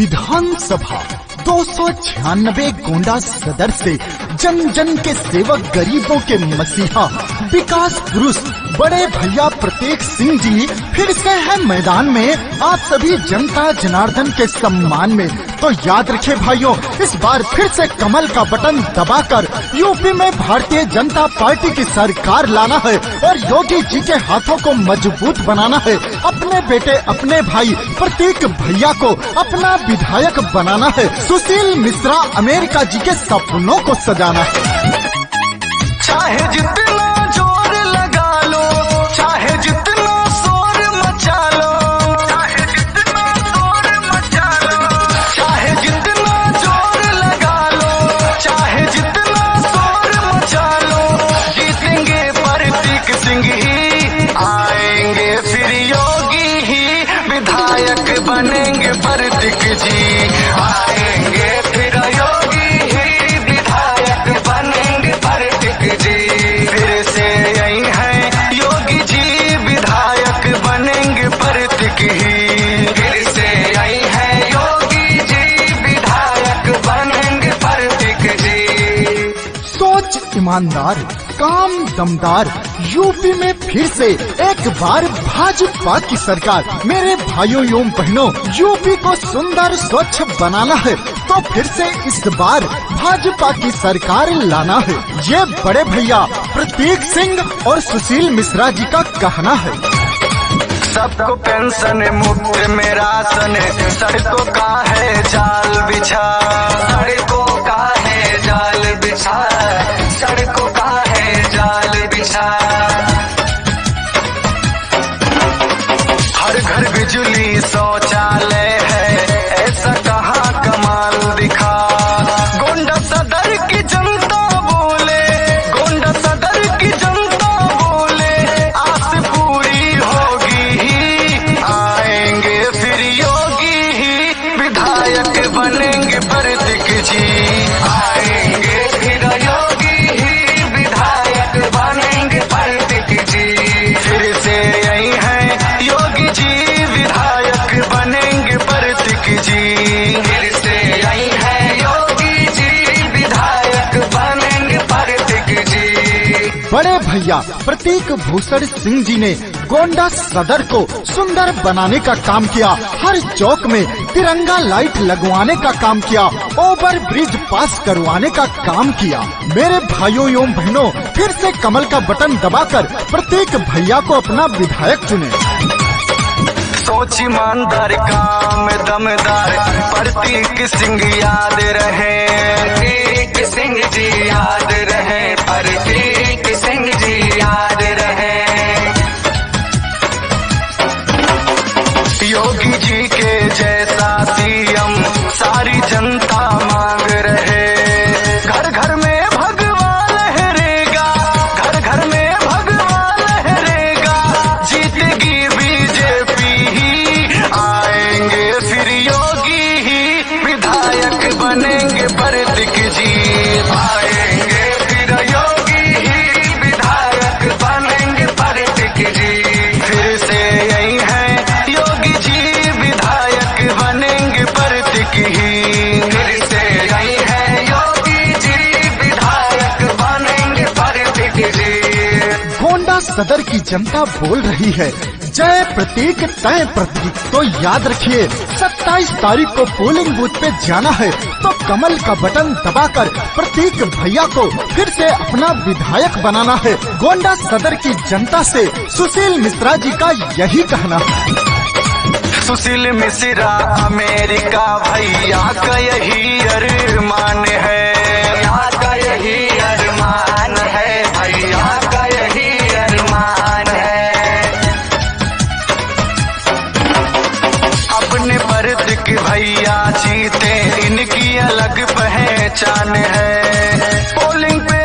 विधानसभा 296 गोंडा सदर से जन जन के सेवक, गरीबों के मसीहा, विकास पुरुष बड़े भैया प्रतीक सिंह जी फिर से है मैदान में आप सभी जनता जनार्दन के सम्मान में। तो याद रखिए भाइयों, इस बार फिर से कमल का बटन दबाकर यूपी में भारतीय जनता पार्टी की सरकार लाना है और योगी जी के हाथों को मजबूत बनाना है। अपने बेटे, अपने भाई प्रतीक भैया को अपना विधायक बनाना है। सुशील मिश्रा अमेरिका जी के सपनों को सजाना है। चाहे जितना जोर लगा लो, चाहे जितना शोर मचा लो, चाहे जितना शोर मचा लो, चाहे जितना जोर लगा लो, चाहे जितना शोर मचा लो, जीतेंगे प्रतीक सिंह ही, आएंगे फिर योगी ही, विधायक बनेंगे प्रतीक जी, आएंगे फिर योगी ही, विधायक बनेंगे प्रतीक जी। फिर से यही है योगी जी, विधायक बनेंगे प्रतीक ही, फिर से यही है योगी जी, विधायक बनेंगे प्रतीक जी। सोच ईमानदार, काम दमदार, यूपी में फिर से एक बार भाजपा की सरकार। मेरे भाइयों एवं बहनों, यूपी को सुंदर स्वच्छ बनाना है तो फिर से इस बार भाजपा की सरकार लाना है। ये बड़े भैया प्रतीक सिंह और सुशील मिश्रा जी का कहना है। सबको पेंशन मुफ्त में राशन, सड़कों का है जाल बिछा, सड़कों का है जाल बिछा, सड़कों का है जाल बिछा। हर घर बिजली शौचालय है, ऐसा कहाँ कमाल दिखा। गोंडा सदर की जनता बोले, गोंडा सदर की जनता बोले, आस पूरी होगी ही, आएंगे फिर योगी ही, विधायक बनेंगे प्रतीक जी, आएंगे फिर योगी ही, विधायक बनेंगे प्रतीक जी। फिर से यही है योगी जी, विधायक बनेंगे प्रतीक जी, फिर से यही है योगी जी, विधायक बनेंगे प्रतीक जी। बड़े भैया प्रतीक भूषण सिंह जी ने गोंडा सदर को सुंदर बनाने का काम किया, हर चौक में तिरंगा लाइट लगवाने का काम किया, ओवर ब्रिज पास करवाने का काम किया। मेरे भाइयों एवं बहनों, फिर से कमल का बटन दबाकर प्रतीक भैया को अपना विधायक चुने। सोच ईमानदार, काम दमदार, प्रतीक सिंह याद रहे, प्रतीक सिंह जी याद रहे, प्रतीक सिंह जी याद रहे। योगी जी के जैसा सीएम सारी जनता मांग रहे, घर घर में भगवा लहरेगा, घर घर में भगवा लहरेगा, जीतेगी बीजेपी ही, आएंगे फिर योगी ही, विधायक बनेंगे प्रतीक जी, आएंगे फिर योगी ही, विधायक बनेंगे प्रतीक जी। फिर से यही है योगी जी, विधायक बनेंगे प्रतीक ही, फिर से यही है योगी जी, विधायक बनेंगे प्रतीक जी। गोंडा सदर की जनता बोल रही है, जय प्रतीक तय प्रतीक। तो याद रखिए 27 तारीख को पोलिंग बूथ पे जाना है तो कमल का बटन दबाकर प्रतीक भैया को फिर से अपना विधायक बनाना है। गोंडा सदर की जनता से सुशील मिश्रा जी का यही कहना है। सुशील मिश्रा अमेरिका भैया का यही अरमान है, भैया का यही अरमान है, भैया का यही अरमान है। अपने प्रतीक भैया जीते, इनकी अलग पहचान है। पोलिंग पे